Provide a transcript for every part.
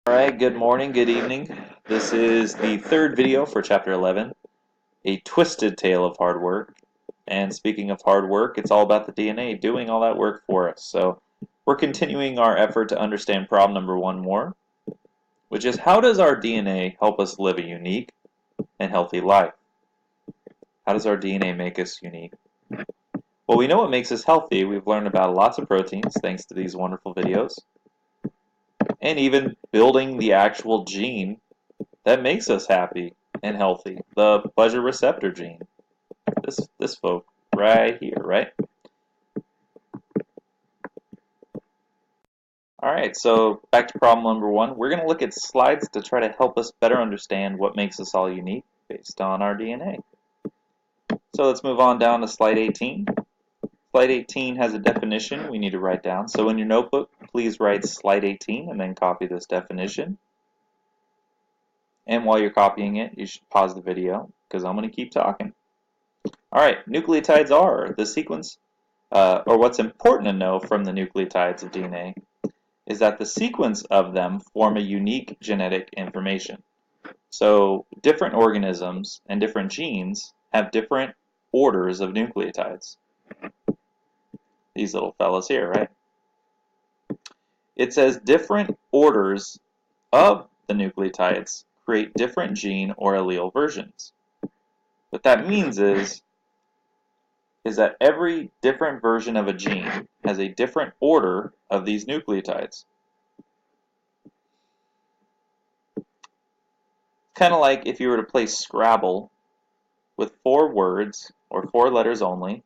Alright, good morning, good evening. This is the third video for Chapter 11, A Twisted Tale of Hard Work. And speaking of hard work, it's all about the DNA doing all that work for us. So we're continuing our effort to understand problem number one more, which is how does our DNA help us live a unique and healthy life? How does our DNA make us unique? Well, we know what makes us healthy. We've learned about lots of proteins thanks to these wonderful videos, and even building the actual gene that makes us happy and healthy, the pleasure receptor gene. This folk right here, right? Alright, so back to problem number one. We're going to look at slides to try to help us better understand what makes us all unique based on our DNA. So let's move on down to slide 18. Slide 18 has a definition we need to write down. So in your notebook, please write slide 18 and then copy this definition. And while you're copying it, you should pause the video because I'm going to keep talking. Alright, nucleotides are the sequence, or what's important to know from the nucleotides of DNA is that the sequence of them form a unique genetic information. So different organisms and different genes have different orders of nucleotides. These little fellas here, right? It says different orders of the nucleotides create different gene or allele versions. What that means is that every different version of a gene has a different order of these nucleotides. Kind of like if you were to play Scrabble with 4 words or 4 letters only,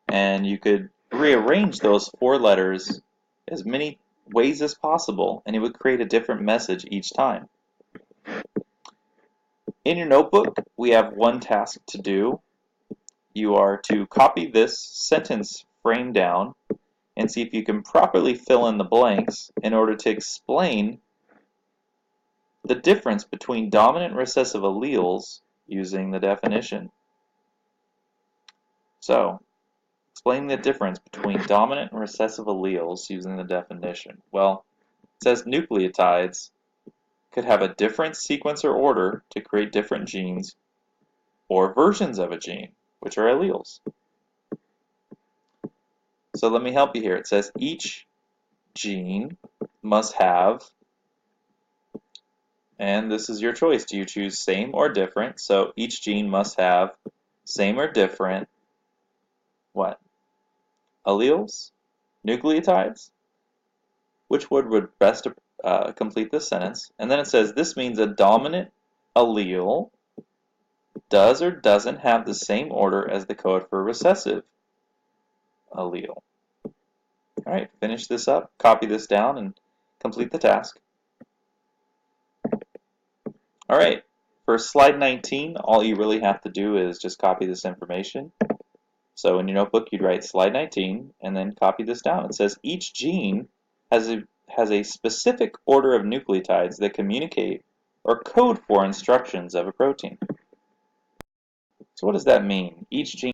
and you could rearrange those 4 letters as many ways as possible, and it would create a different message each time. In your notebook, we have one task to do. You are to copy this sentence frame down and see if you can properly fill in the blanks in order to explain the difference between dominant and recessive alleles using the definition. So, explain the difference between dominant and recessive alleles using the definition. Well, it says nucleotides could have a different sequence or order to create different genes or versions of a gene, which are alleles. So let me help you here. It says each gene must have, and this is your choice. Do you choose same or different? So each gene must have same or different, what? Alleles? Nucleotides? Which word would best complete this sentence? And then it says this means a dominant allele does or doesn't have the same order as the code for a recessive allele. Alright, finish this up, copy this down, and complete the task. Alright, for slide 19, all you really have to do is just copy this information. So in your notebook, you'd write slide 19 and then copy this down. It says each gene has a specific order of nucleotides that communicate or code for instructions of a protein. So what does that mean? Each gene.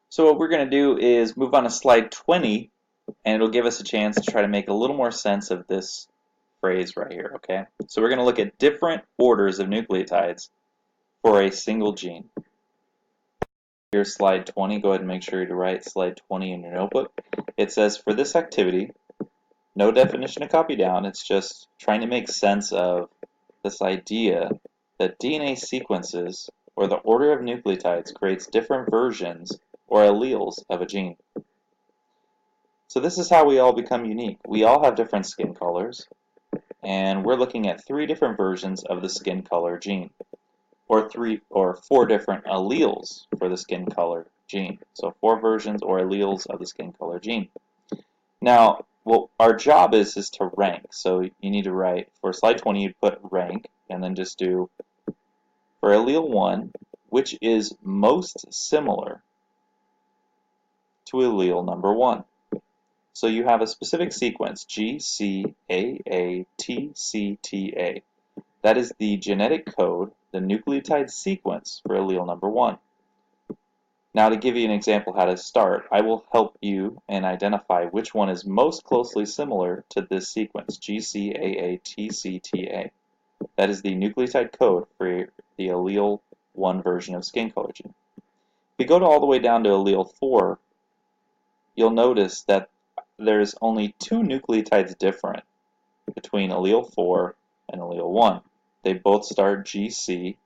So what we're going to do is move on to slide 20, and it'll give us a chance to try to make a little more sense of this phrase right here, okay? So we're going to look at different orders of nucleotides for a single gene. Here's slide 20. Go ahead and make sure to write slide 20 in your notebook. It says, for this activity, no definition to copy down. It's just trying to make sense of this idea that DNA sequences, or the order of nucleotides, creates different versions or alleles of a gene. So this is how we all become unique. We all have different skin colors, and we're looking at 3 different versions of the skin color gene, or 4 different alleles for the skin color gene. So 4 versions or alleles of the skin color gene. Now, what our job is to rank. So you need to write, for slide 20, you'd put rank, and then just do, for allele 1, which is most similar to allele number 1. So you have a specific sequence, G, C, A, T, C, T, A. That is the genetic code, the nucleotide sequence for allele number 1. Now, to give you an example how to start, I will help you and identify which one is most closely similar to this sequence, GCAATCTA. That is the nucleotide code for the allele 1 version of skin color gene. If we go all the way down to allele 4, you'll notice that there's only 2 nucleotides different between allele 4 and allele 1. They both start GC,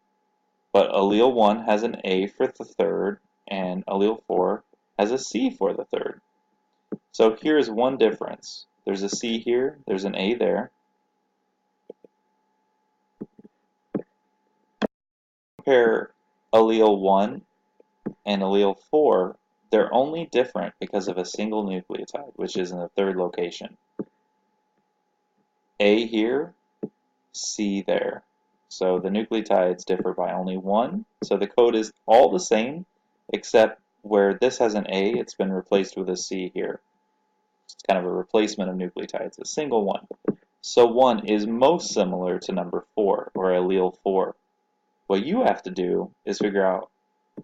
but allele 1 has an A for the third, and allele 4 has a C for the third. So here's one difference. There's a C here, there's an A there. Compare allele 1 and allele 4, they're only different because of a single nucleotide, which is in the third location. A here, C there. So the nucleotides differ by only 1, so the code is all the same, except where this has an A, it's been replaced with a C here. It's kind of a replacement of nucleotides, a single one. So 1 is most similar to number 4, or allele 4. What you have to do is figure out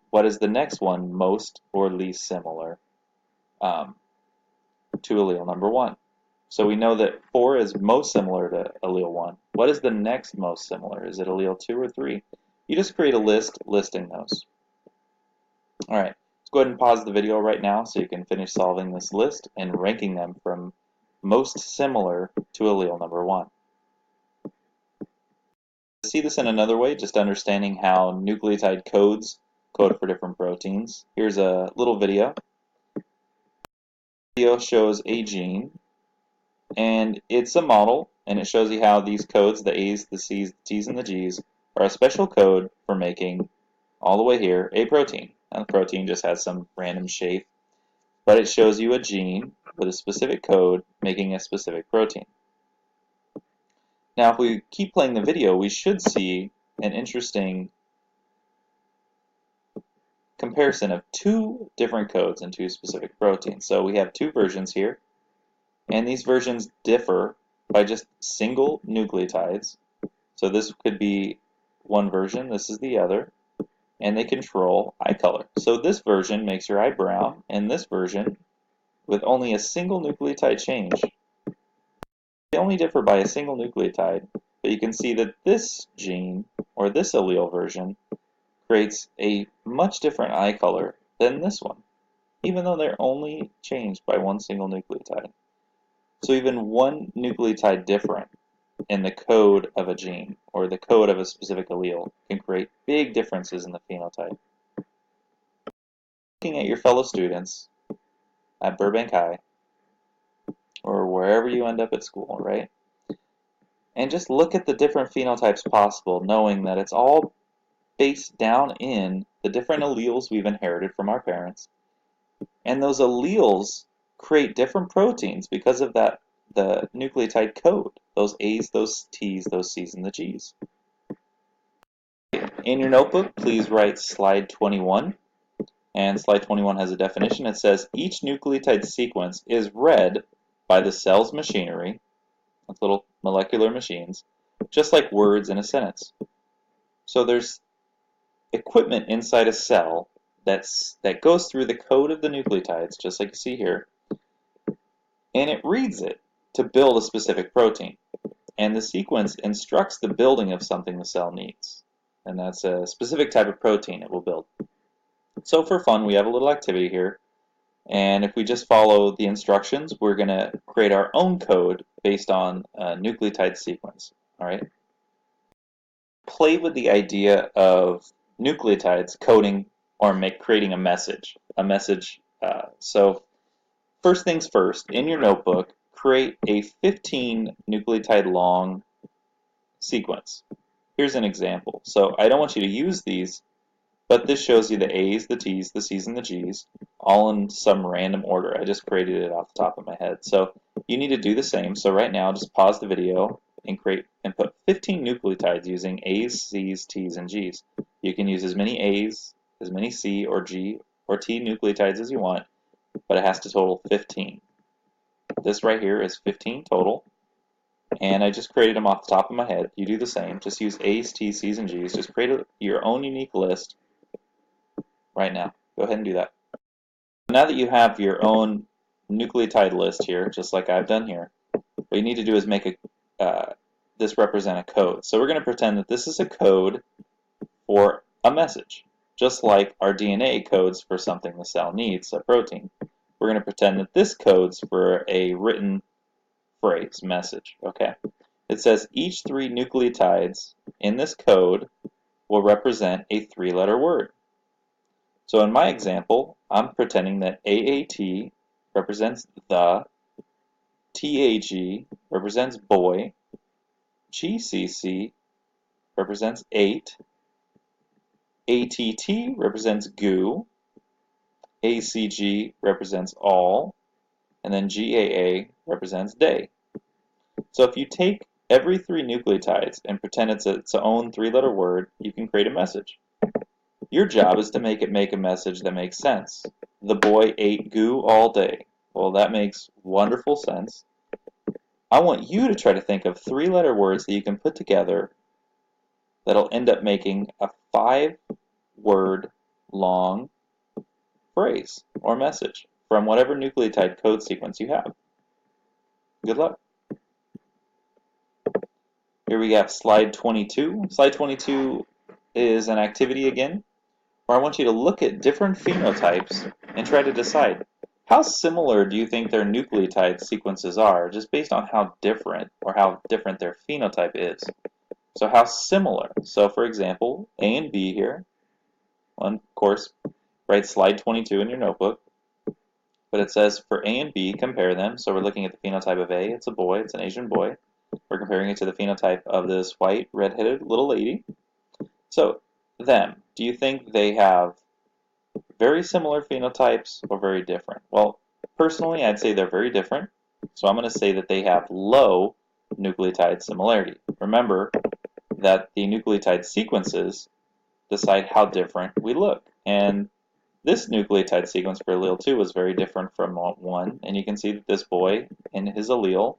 what is the next one most or least similar to allele number 1. So we know that 4 is most similar to allele 1. What is the next most similar? Is it allele 2 or 3? You just create a list listing those. Alright, let's go ahead and pause the video right now so you can finish solving this list and ranking them from most similar to allele number 1. To see this in another way, just understanding how nucleotide codes code for different proteins, here's a little video. The video shows a gene, and it's a model, and it shows you how these codes, the A's, the C's, the T's, and the G's, are a special code for making, all the way here, a protein. Now, the protein just has some random shape, but it shows you a gene with a specific code making a specific protein. Now, if we keep playing the video, we should see an interesting comparison of 2 different codes and 2 specific proteins. So we have 2 versions here, and these versions differ by just single nucleotides. So this could be one version, this is the other, and they control eye color. So this version makes your eye brown, and this version, with only a single nucleotide change, they only differ by a single nucleotide, but you can see that this gene, or this allele version, creates a much different eye color than this one, even though they're only changed by one single nucleotide. So even one nucleotide different in the code of a gene, or the code of a specific allele, can create big differences in the phenotype. Looking at your fellow students at Burbank High, or wherever you end up at school, right? And just look at the different phenotypes possible, knowing that it's all based down in the different alleles we've inherited from our parents. And those alleles create different proteins because of the nucleotide code, those A's, those T's, those C's, and the G's. In your notebook, please write slide 21. And slide 21 has a definition. It says each nucleotide sequence is read by the cell's machinery, with little molecular machines, just like words in a sentence. So there's equipment inside a cell that goes through the code of the nucleotides, just like you see here, and it reads it to build a specific protein. And the sequence instructs the building of something the cell needs. And that's a specific type of protein it will build. So for fun, we have a little activity here. And if we just follow the instructions, we're going to create our own code based on a nucleotide sequence. All right. Play with the idea of nucleotides coding or creating a message. So first things first, in your notebook, create a 15 nucleotide long sequence. Here's an example. So I don't want you to use these, but this shows you the A's, the T's, the C's, and the G's, all in some random order. I just created it off the top of my head. So you need to do the same. So right now, just pause the video and put 15 nucleotides using A's, C's, T's, and G's. You can use as many A's, as many C or G or T nucleotides as you want, but it has to total 15. This right here is 15 total, and I just created them off the top of my head. You do the same. Just use A's, T's, C's, and G's. Just create your own unique list right now. Go ahead and do that. Now that you have your own nucleotide list here, just like I've done here, what you need to do is make this represent a code. So we're going to pretend that this is a code for a message, just like our DNA codes for something the cell needs, a protein. We're going to pretend that this codes for a written phrase, message. Okay. It says each 3 nucleotides in this code will represent a 3-letter word. So in my example, I'm pretending that AAT represents the, TAG represents boy, GCC represents 8, ATT represents goo, ACG represents all, and then GAA represents day. So if you take every 3 nucleotides and pretend it's its own 3-letter word, you can create a message. Your job is to make it make a message that makes sense. The boy ate goo all day. Well, that makes wonderful sense. I want you to try to think of 3-letter words that you can put together that'll end up making a 5-word long phrase or message from whatever nucleotide code sequence you have. Good luck. Here we have slide 22. Slide 22 is an activity again, where I want you to look at different phenotypes and try to decide how similar do you think their nucleotide sequences are, just based on how different their phenotype is. So how similar? So for example, A and B here, of course, write slide 22 in your notebook, but it says for A and B, compare them. So we're looking at the phenotype of A, it's a boy, it's an Asian boy. We're comparing it to the phenotype of this white, red-headed little lady. So them, do you think they have very similar phenotypes or very different? Well, personally, I'd say they're very different. So I'm going to say that they have low nucleotide similarity. Remember that the nucleotide sequences decide how different we look. And this nucleotide sequence for allele 2 was very different from 1. And you can see that this boy and his allele,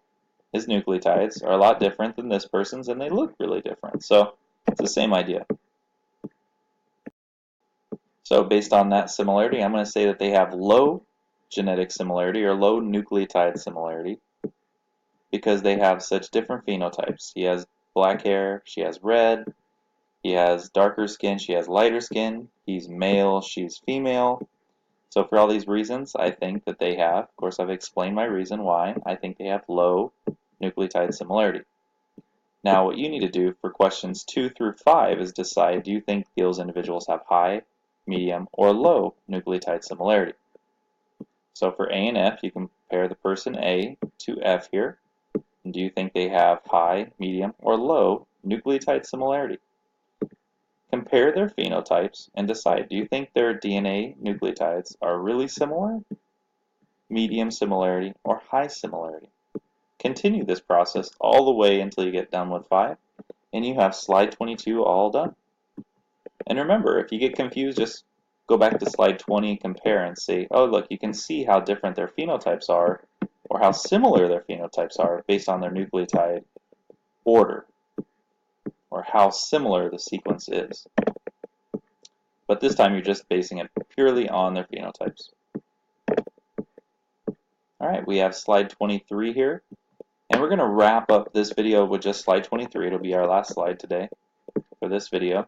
his nucleotides, are a lot different than this person's, and they look really different. So it's the same idea. So based on that similarity, I'm going to say that they have low genetic similarity or low nucleotide similarity because they have such different phenotypes. He has black hair, she has red, he has darker skin, she has lighter skin, he's male, she's female. So for all these reasons, I think that they have, of course I've explained my reason why, I think they have low nucleotide similarity. Now what you need to do for questions 2 through 5 is decide, do you think those individuals have high, medium, or low nucleotide similarity? So for A and F, you compare the person A to F here. And do you think they have high, medium, or low nucleotide similarity? Compare their phenotypes and decide, do you think their DNA nucleotides are really similar, medium similarity, or high similarity? Continue this process all the way until you get done with 5, and you have slide 22 all done. And remember, if you get confused, just go back to slide 20 and compare and say, oh look, you can see how different their phenotypes are, or how similar their phenotypes are based on their nucleotide order, or how similar the sequence is. But this time you're just basing it purely on their phenotypes. Alright, we have slide 23 here, and we're going to wrap up this video with just slide 23. It'll be our last slide today for this video.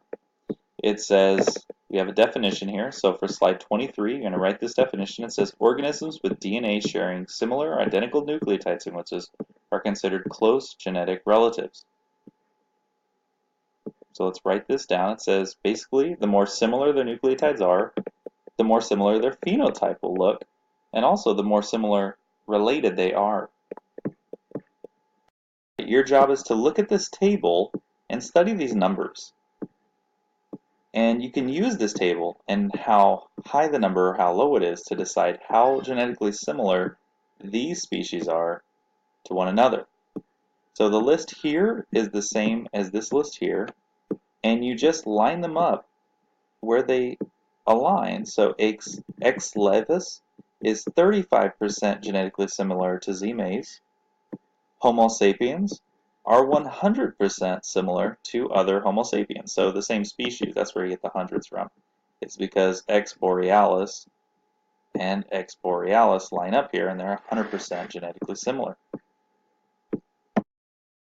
It says, we have a definition here, so for slide 23, you're going to write this definition. It says, organisms with DNA sharing similar or identical nucleotide sequences are considered close genetic relatives. So let's write this down. It says, basically, the more similar their nucleotides are, the more similar their phenotype will look, and also the more similar related they are. Your job is to look at this table and study these numbers. And you can use this table and how high the number or how low it is to decide how genetically similar these species are to one another. So the list here is the same as this list here, and you just line them up where they align. So X levis is 35% genetically similar to Z maize. Homo sapiens are 100% similar to other Homo sapiens. So the same species, that's where you get the hundreds from. is because X borealis and X borealis line up here and they're 100% genetically similar.